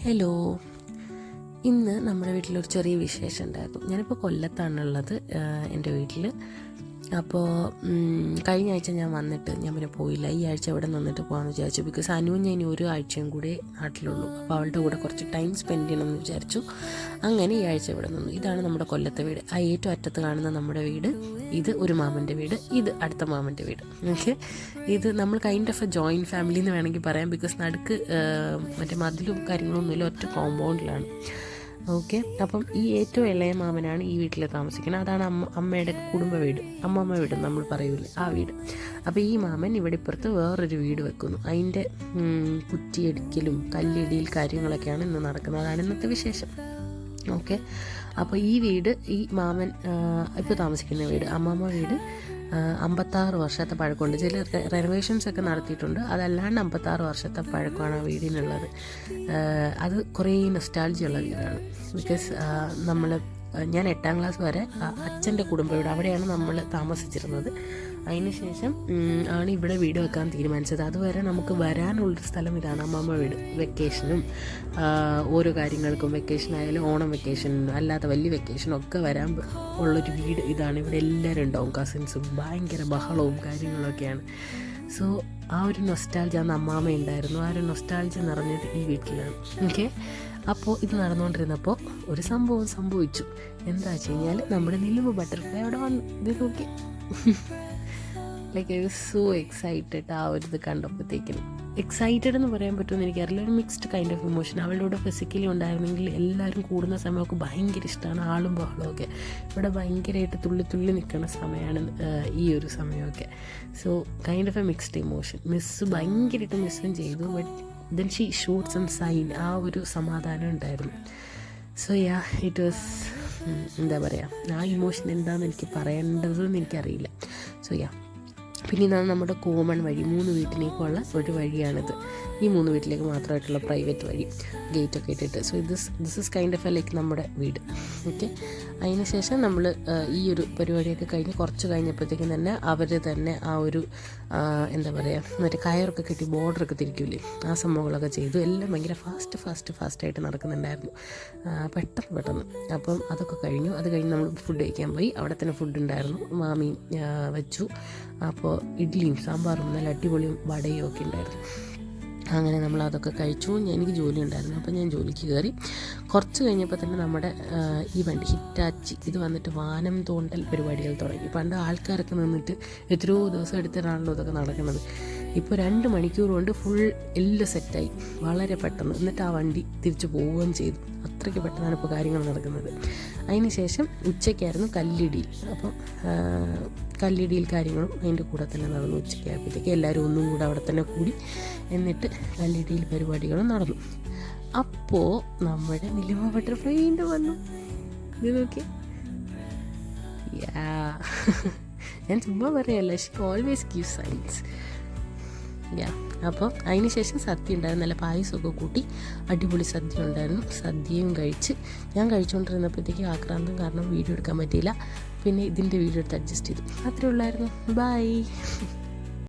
Hello, ഇന്ന് നമ്മുടെ വീട്ടിലൊരു ചെറിയ വിശേഷം ഉണ്ടായിരുന്നു. ഞാനിപ്പോൾ കൊല്ലത്താണുള്ളത് എൻ്റെ വീട്ടിൽ. അപ്പോൾ കഴിഞ്ഞ ആഴ്ച ഞാൻ വന്നിട്ട് ഞാൻ പിന്നെ പോയില്ല. ഈ ആഴ്ച ഇവിടെ നിന്നിട്ട് പോകാമെന്ന് വിചാരിച്ചു. ബിക്കോസ് അനുവും ഞാൻ ഒരു ആഴ്ചയും കൂടെ നാട്ടിലുള്ളൂ. അപ്പോൾ അവളുടെ കൂടെ കുറച്ച് ടൈം സ്പെൻഡ് ചെയ്യണമെന്ന് വിചാരിച്ചു. അങ്ങനെ ഈ ആഴ്ച ഇവിടെ നിന്നു. ഇതാണ് നമ്മുടെ കൊല്ലത്തെ വീട്. ആ ഏറ്റവും അറ്റത്ത് കാണുന്ന നമ്മുടെ വീട്. ഇത് ഒരു മാമൻ്റെ വീട്, ഇത് അടുത്ത മാമൻ്റെ വീട്. ഓക്കെ, ഇത് നമ്മൾ kind of A joint family എന്ന് വേണമെങ്കിൽ പറയാം. ബിക്കോസ് നടുക്ക് മറ്റേ മതിലും കാര്യങ്ങളൊന്നുമില്ല, ഒറ്റ കോമ്പൗണ്ടിലാണ്. ഓക്കെ, അപ്പം ഈ ഏറ്റവും ഇളയ മാമനാണ് ഈ വീട്ടിൽ താമസിക്കുന്നത്. അതാണ് അമ്മയുടെ കുടുംബ വീട്, അമ്മമ്മ വീട് നമ്മൾ പറയൂലേ, ആ വീട്. അപ്പോൾ ഈ മാമൻ ഇവിടെ ഇപ്പുറത്ത് വേറൊരു വീട് വെക്കുന്നു. അതിൻ്റെ കുറ്റിയടിക്കലും കല്ലിടിയിൽ കാര്യങ്ങളൊക്കെയാണ് ഇന്ന് നടക്കുന്നത്. അതാണ് ഇന്നത്തെ വിശേഷം. ഓക്കെ, അപ്പോൾ ഈ വീട് ഈ മാമൻ ഇപ്പോൾ താമസിക്കുന്ന വീട്, അമ്മമ്മ വീട് 56 വർഷത്തെ പഴക്കമുണ്ട്. ചില റെനോവേഷൻസ് ഒക്കെ നടത്തിയിട്ടുണ്ട്. അതല്ലാണ്ട് 56 വർഷത്തെ പഴക്കമാണ് ആ വീടിനുള്ളത്. അത് കുറേ നൊസ്റ്റാൾജി ഉള്ള വീടാണ്. ബിക്കോസ് ഞാൻ 8ാം ക്ലാസ് വരെ അച്ഛൻ്റെ കുടുംബ വീട് അവിടെയാണ് നമ്മൾ താമസിച്ചിരുന്നത്. അതിനുശേഷം ആണ് ഇവിടെ വീട് വെക്കാൻ തീരുമാനിച്ചത്. അതുവരെ നമുക്ക് വരാനുള്ളൊരു സ്ഥലം ഇതാണ്, അമ്മമ്മ വീട്. വെക്കേഷനും ഓരോ കാര്യങ്ങൾക്കും, വെക്കേഷനായാലും ഓണം വെക്കേഷനും അല്ലാത്ത വലിയ വെക്കേഷനും ഒക്കെ വരാൻ ഉള്ളൊരു വീട് ഇതാണ്. ഇവിടെ എല്ലാവരും ഉണ്ടാവും, കസിൻസും, ഭയങ്കര ബഹളവും കാര്യങ്ങളൊക്കെയാണ്. സോ ആ ഒരു നൊസ്റ്റാൾജി, അന്ന് അമ്മാമ ഉണ്ടായിരുന്നു, ആ ഒരു നൊസ്റ്റാൾജി നിറഞ്ഞത് ഈ വീട്ടിലാണ്. ഓക്കെ, അപ്പോൾ ഇത് നടന്നുകൊണ്ടിരുന്നപ്പോൾ ഒരു സംഭവം സംഭവിച്ചു. എന്താ വെച്ച് കഴിഞ്ഞാൽ നമ്മുടെ നിലുവ് ബട്ടർഫ്ലൈ അവിടെ വന്നു. ഇത് നോക്കി, like I was so excited. ആ ഒരു ഇത് കണ്ടപ്പോഴത്തേക്കിനും എക്സൈറ്റഡ് എന്ന് പറയാൻ പറ്റുമെന്ന് എനിക്കറിയില്ല. ഒരു മിക്സ്ഡ് കൈൻഡ് ഓഫ് ഇമോഷൻ. അവളുടെ കൂടെ ഫിസിക്കലി ഉണ്ടായിരുന്നെങ്കിൽ എല്ലാവരും കൂടുന്ന സമയമൊക്കെ ഭയങ്കര ഇഷ്ടമാണ്, ആളും ബഹളമൊക്കെ. ഇവിടെ ഭയങ്കരമായിട്ട് തുള്ളി തുള്ളി നിൽക്കുന്ന സമയമാണ് ഈ ഒരു സമയമൊക്കെ. So kind of a mixed emotion. ഭയങ്കരമായിട്ട് മിസ്സും ചെയ്തു. But then she showed some sign. ആ ഒരു സമാധാനം ഉണ്ടായിരുന്നു. സോ യാ, ഇറ്റ് വാസ് എന്താ പറയുക, ആ ഇമോഷൻ എന്താണെന്ന് എനിക്ക് പറയേണ്ടതെന്ന് എനിക്കറിയില്ല. സോ യാ, പിന്നെ ഇതാണ് നമ്മുടെ കോമൺ വഴി, 3 വീട്ടിലേക്കുള്ള ഒരു വഴിയാണിത്. ഈ 3 വീട്ടിലേക്ക് മാത്രമായിട്ടുള്ള പ്രൈവറ്റ് വഴി, ഗേറ്റൊക്കെ ഇട്ടിട്ട്. So this is kind of A like നമ്മുടെ വീട്. ഓക്കെ, അതിന് ശേഷം നമ്മൾ ഈ ഒരു പരിപാടിയൊക്കെ കഴിഞ്ഞ് കുറച്ച് കഴിഞ്ഞപ്പോഴത്തേക്കും തന്നെ അവർ തന്നെ ആ ഒരു എന്താ പറയുക, മറ്റേ കയറൊക്കെ കെട്ടി ബോർഡറൊക്കെ തിരിക്കില്ലേ, ആ സംഭവങ്ങളൊക്കെ ചെയ്തു. എല്ലാം ഭയങ്കര ഫാസ്റ്റായിട്ട് നടക്കുന്നുണ്ടായിരുന്നു, പെട്ടെന്ന്. അപ്പം അതൊക്കെ കഴിഞ്ഞു. അത് കഴിഞ്ഞ് നമ്മൾ ഫുഡ് കഴിക്കാൻ പോയി. അവിടെ തന്നെ ഫുഡ് ഉണ്ടായിരുന്നു, മാമി വെച്ചു. അപ്പോൾ ഇഡ്ഡലിയും സാമ്പാറും നല്ല അടിപൊളിയും വടയും ഒക്കെ ഉണ്ടായിരുന്നു. അങ്ങനെ നമ്മൾ അതൊക്കെ കഴിച്ചു. എനിക്ക് ജോലി ഉണ്ടായിരുന്നു, അപ്പോൾ ഞാൻ ജോലിക്ക് കയറി. കുറച്ച് കഴിഞ്ഞപ്പോൾ തന്നെ നമ്മുടെ ഈ വണ്ടി ഹിറ്റാച്ചി ഇത് വന്നിട്ട് വാനം തോണ്ടൽ പരിപാടികൾ തുടങ്ങി. പണ്ട് ആൾക്കാരൊക്കെ നിന്നിട്ട് എത്രയോ ദിവസം എടുത്തിട്ടാണല്ലോ ഇതൊക്കെ നടക്കുന്നത്. ഇപ്പോൾ 2 മണിക്കൂർ കൊണ്ട് ഫുൾ എല്ലാം സെറ്റായി, വളരെ പെട്ടെന്ന്. എന്നിട്ട് ആ വണ്ടി തിരിച്ചു പോവുകയും ചെയ്തു. അത്രയ്ക്ക് പെട്ടെന്നാണ് ഇപ്പോൾ കാര്യങ്ങൾ നടക്കുന്നത്. അതിന് ശേഷം ഉച്ചയ്ക്കായിരുന്നു കല്ലിടിയിൽ. അപ്പം കല്ലിടിയിൽ കാര്യങ്ങളും അതിൻ്റെ കൂടെ തന്നെ നടന്നു. ഉച്ചയ്ക്കായപ്പോഴത്തേക്ക് എല്ലാവരും ഒന്നും കൂടെ അവിടെ തന്നെ കൂടി. എന്നിട്ട് കല്ലിടിയിൽ പരിപാടികളും നടന്നു. അപ്പോൾ നമ്മുടെ നിലുവ ബട്ടർഫ്ലൈ വീണ്ടും വന്നു. ഇത് നോക്കി, ഞാൻ ചുമ്മാ പറയല്ല, ഷീ ഓൾവേസ് ഗീവ് സൈൻസ്. അപ്പോൾ അതിന് ശേഷം സദ്യ ഉണ്ടായിരുന്നു. നല്ല പായസമൊക്കെ കൂട്ടി അടിപൊളി സദ്യ ഉണ്ടായിരുന്നു. സദ്യയും കഴിച്ച് ഞാൻ കഴിച്ചുകൊണ്ടിരുന്നപ്പോഴത്തേക്ക് ആക്രാന്തം കാരണം വീഡിയോ എടുക്കാൻ പറ്റിയില്ല. പിന്നെ ഇതിൻ്റെ വീഡിയോ എടുത്ത് അഡ്ജസ്റ്റ് ചെയ്തു. അത്രേ ഉള്ളായിരുന്നു. ബൈ.